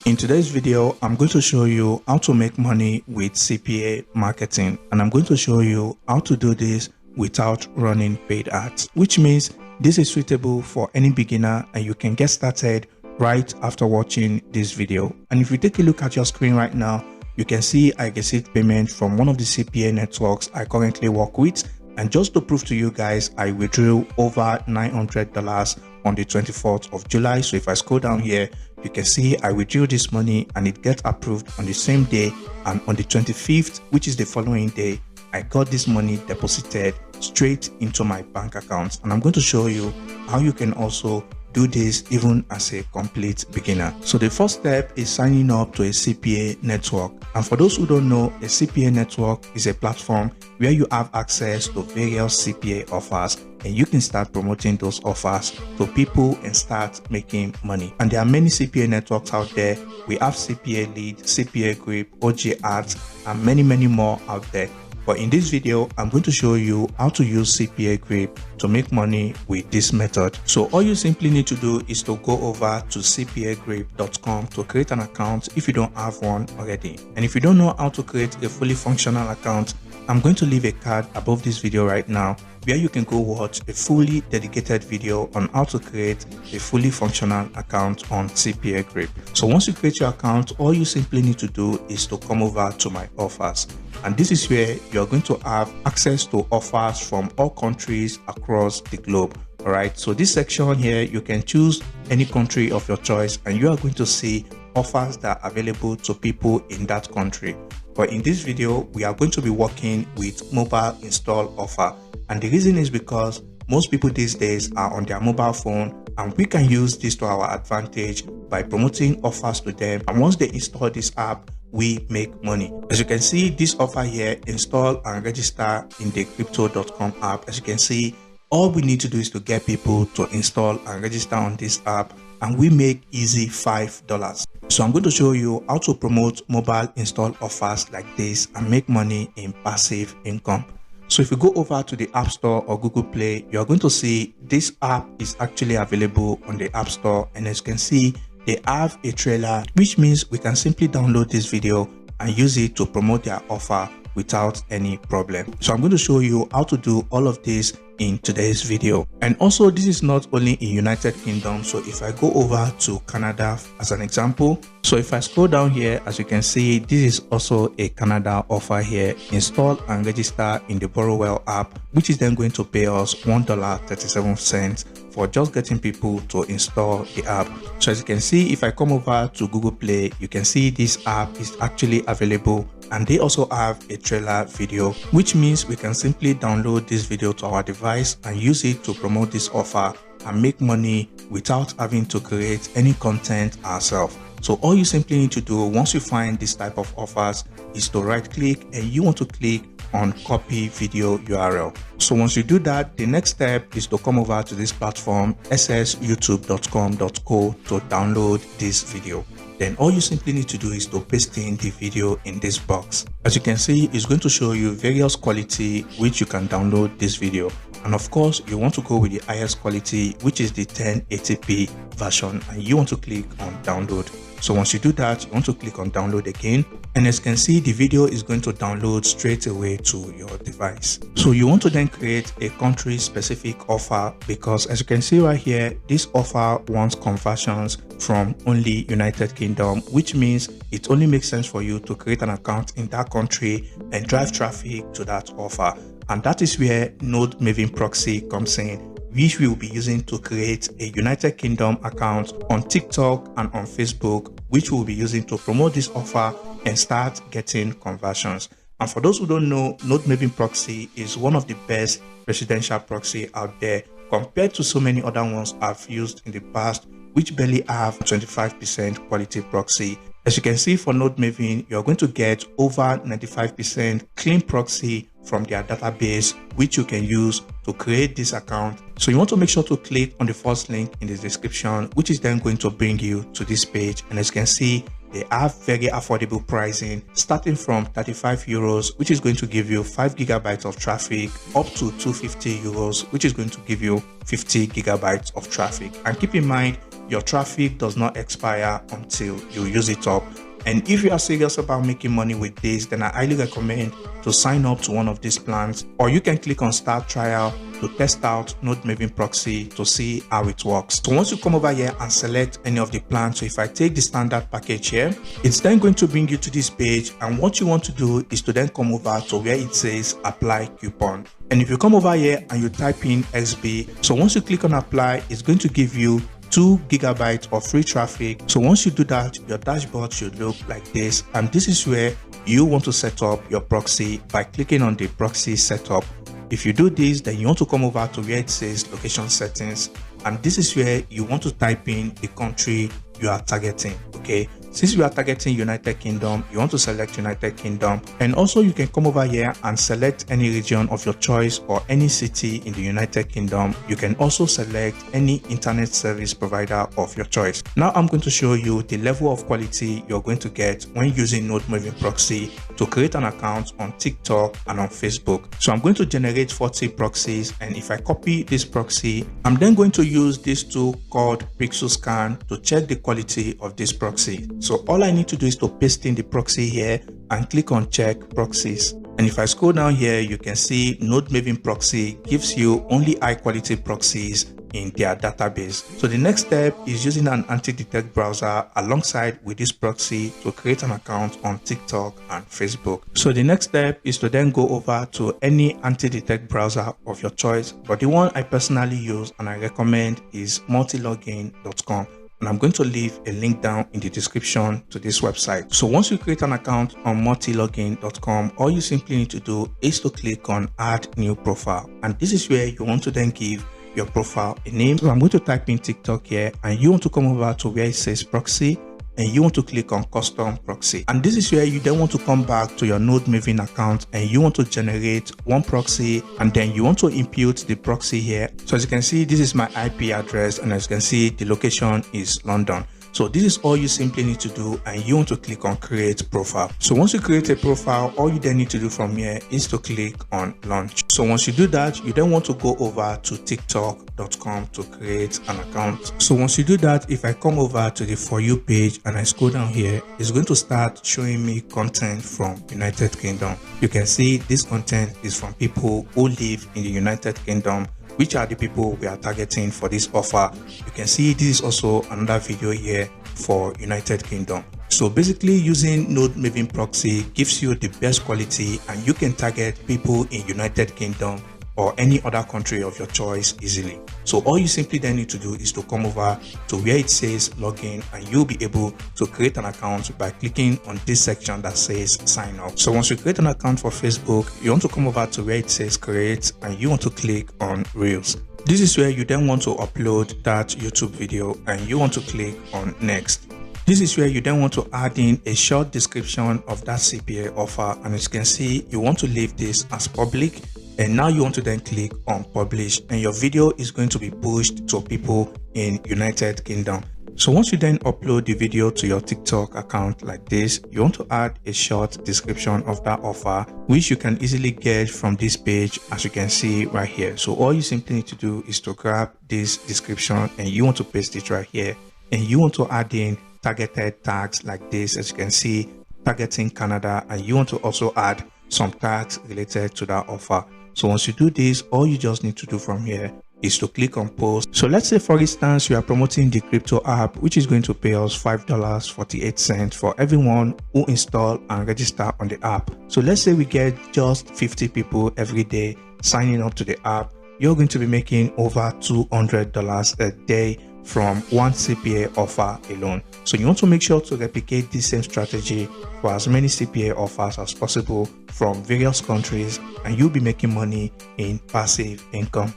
In today's video, I'm going to show you how to make money with CPA marketing, and I'm going to show you how to do this without running paid ads, which means this is suitable for any beginner and you can get started right after watching this video. And if you take a look at your screen right now, you can see I received payment from one of the CPA networks I currently work with. And just to prove to you guys, I withdrew over $900 on the 24th of July. So if I scroll down here, you can see I withdrew this money and it gets approved on the same day. And on the 25th, which is the following day, I got this money deposited straight into my bank account. And I'm going to show you how you can also do this even as a complete beginner. So the first step is signing up to a CPA network. And for those who don't know, a CPA network is a platform where you have access to various CPA offers and you can start promoting those offers to people and start making money. And there are many CPA networks out there. We have CPA Lead, CPA Grip, OG Ads, and many more out there. But in this video, I'm going to show you how to use CPA Grip to make money with this method. So all you simply need to do is to go over to cpagrip.com to create an account if you don't have one already. And if you don't know how to create a fully functional account, I'm going to leave a card above this video right now where you can go watch a fully dedicated video on how to create a fully functional account on CPA Grip. So once you create your account, all you simply need to do is to come over to my offers. And this is where you're going to have access to offers from all countries across the globe. All right, so this section here, you can choose any country of your choice and you are going to see offers that are available to people in that country. But in this video, we are going to be working with mobile install offer. And the reason is because most people these days are on their mobile phone and we can use this to our advantage by promoting offers to them. And once they install this app, we make money. As you can see, this offer here, install and register in the crypto.com app. As you can see, all we need to do is to get people to install and register on this app and we make easy $5. So I'm going to show you how to promote mobile install offers like this and make money in passive income. So if you go over to the App Store or Google Play, you're going to see this app is actually available on the App Store. And as you can see, they have a trailer, which means we can simply download this video and use it to promote their offer without any problem. So I'm going to show you how to do all of this in today's video. And also, this is not only in United Kingdom. So if I go over to Canada as an example, so if I scroll down here, as you can see, this is also a Canada offer here. Install and register in the Borrowwell app, which is then going to pay us $1.37 for just getting people to install the app. So as you can see, if I come over to Google Play, you can see this app is actually available and they also have a trailer video, which means we can simply download this video to our device and use it to promote this offer and make money without having to create any content ourselves. So all you simply need to do once you find this type of offers is to right click and you want to click on copy video URL. So once you do that, the next step is to come over to this platform ssyoutube.com.co to download this video. Then all you simply need to do is to paste in the video in this box. As you can see, it's going to show you various quality which you can download this video. And of course, you want to go with the highest quality, which is the 1080p version, and you want to click on download. So once you do that, you want to click on download again. And as you can see, the video is going to download straight away to your device. So you want to then create a country specific offer because as you can see right here, this offer wants conversions from only United Kingdom, which means it only makes sense for you to create an account in that country and drive traffic to that offer. And that is where Node Maven Proxy comes in, which we will be using to create a United Kingdom account on TikTok and on Facebook, which we'll be using to promote this offer and start getting conversions. And for those who don't know, Node Maven Proxy is one of the best residential proxy out there compared to so many other ones I've used in the past, which barely have 25% quality proxy. As you can see for Node Maven, you're going to get over 95% clean proxy from their database, which you can use to create this account. So you want to make sure to click on the first link in the description, which is then going to bring you to this page. And as you can see, they have very affordable pricing starting from 35 euros, which is going to give you 5 gigabytes of traffic, up to 250 euros, which is going to give you 50 gigabytes of traffic. And keep in mind, your traffic does not expire until you use it up. And if you are serious about making money with this, then I highly recommend to sign up to one of these plans, or you can click on start trial to test out Node Maven Proxy to see how it works. So once you come over here and select any of the plans, so if I take the standard package here, it's then going to bring you to this page, and what you want to do is to then come over to where it says apply coupon. And if you come over here and you type in XB, so once you click on apply, it's going to give you 2 GB of free traffic. So once you do that, your dashboard should look like this, and this is where you want to set up your proxy by clicking on the proxy setup. If you do this, then you want to come over to where it says location settings, and this is where you want to type in the country you are targeting. Okay, since you are targeting United Kingdom, you want to select United Kingdom, and also you can come over here and select any region of your choice or any city in the United Kingdom. You can also select any internet service provider of your choice. Now I'm going to show you the level of quality you're going to get when using Node Maven Proxy to create an account on TikTok and on Facebook. So I'm going to generate 40 proxies, and if I copy this proxy, I'm then going to use this tool called Pixel Scan to check the quality of this proxy. So all I need to do is to paste in the proxy here and click on check proxies. And if I scroll down here, you can see Node Maven Proxy gives you only high quality proxies in their database. So the next step is using an anti-detect browser alongside with this proxy to create an account on TikTok and Facebook. So the next step is to then go over to any anti-detect browser of your choice, but the one I personally use and I recommend is multilogin.com. And I'm going to leave a link down in the description to this website. So once you create an account on multilogin.com, all you simply need to do is to click on add new profile, and this is where you want to then give your profile a name. So I'm going to type in TikTok here, and you want to come over to where it says proxy, and you want to click on custom proxy, and this is where you then want to come back to your Node Maven account, and you want to generate one proxy, and then you want to impute the proxy here. So as you can see, this is my IP address, and as you can see, the location is London. So this is all you simply need to do, and you want to click on create profile. So once you create a profile, all you then need to do from here is to click on launch. So once you do that, you then want to go over to tiktok.com to create an account. So once you do that, if I come over to the For You page and I scroll down here, it's going to start showing me content from United Kingdom. You can see this content is from people who live in the United Kingdom, which are the people we are targeting for this offer. You can see this is also another video here for United Kingdom. So basically, using Node Maven Proxy gives you the best quality, and you can target people in United Kingdom or any other country of your choice easily. So all you simply then need to do is to come over to where it says login, and you'll be able to create an account by clicking on this section that says sign up. So once you create an account for Facebook, you want to come over to where it says create, and you want to click on Reels. This is where you then want to upload that YouTube video, and you want to click on next. This is where you then want to add in a short description of that CPA offer, and as you can see, you want to leave this as public. And now you want to then click on publish, and your video is going to be pushed to people in United Kingdom. So once you then upload the video to your TikTok account like this, you want to add a short description of that offer, which you can easily get from this page, as you can see right here. So all you simply need to do is to grab this description, and you want to paste it right here, and you want to add in targeted tags like this, as you can see, targeting Canada, and you want to also add some tags related to that offer. So once you do this, all you just need to do from here is to click on post. So let's say, for instance, you are promoting the crypto app, which is going to pay us $5.48 for everyone who install and register on the app. So let's say we get just 50 people every day signing up to the app. You're going to be making over $200 a day from one CPA offer alone. So you want to make sure to replicate this same strategy for as many CPA offers as possible from various countries, and you'll be making money in passive income.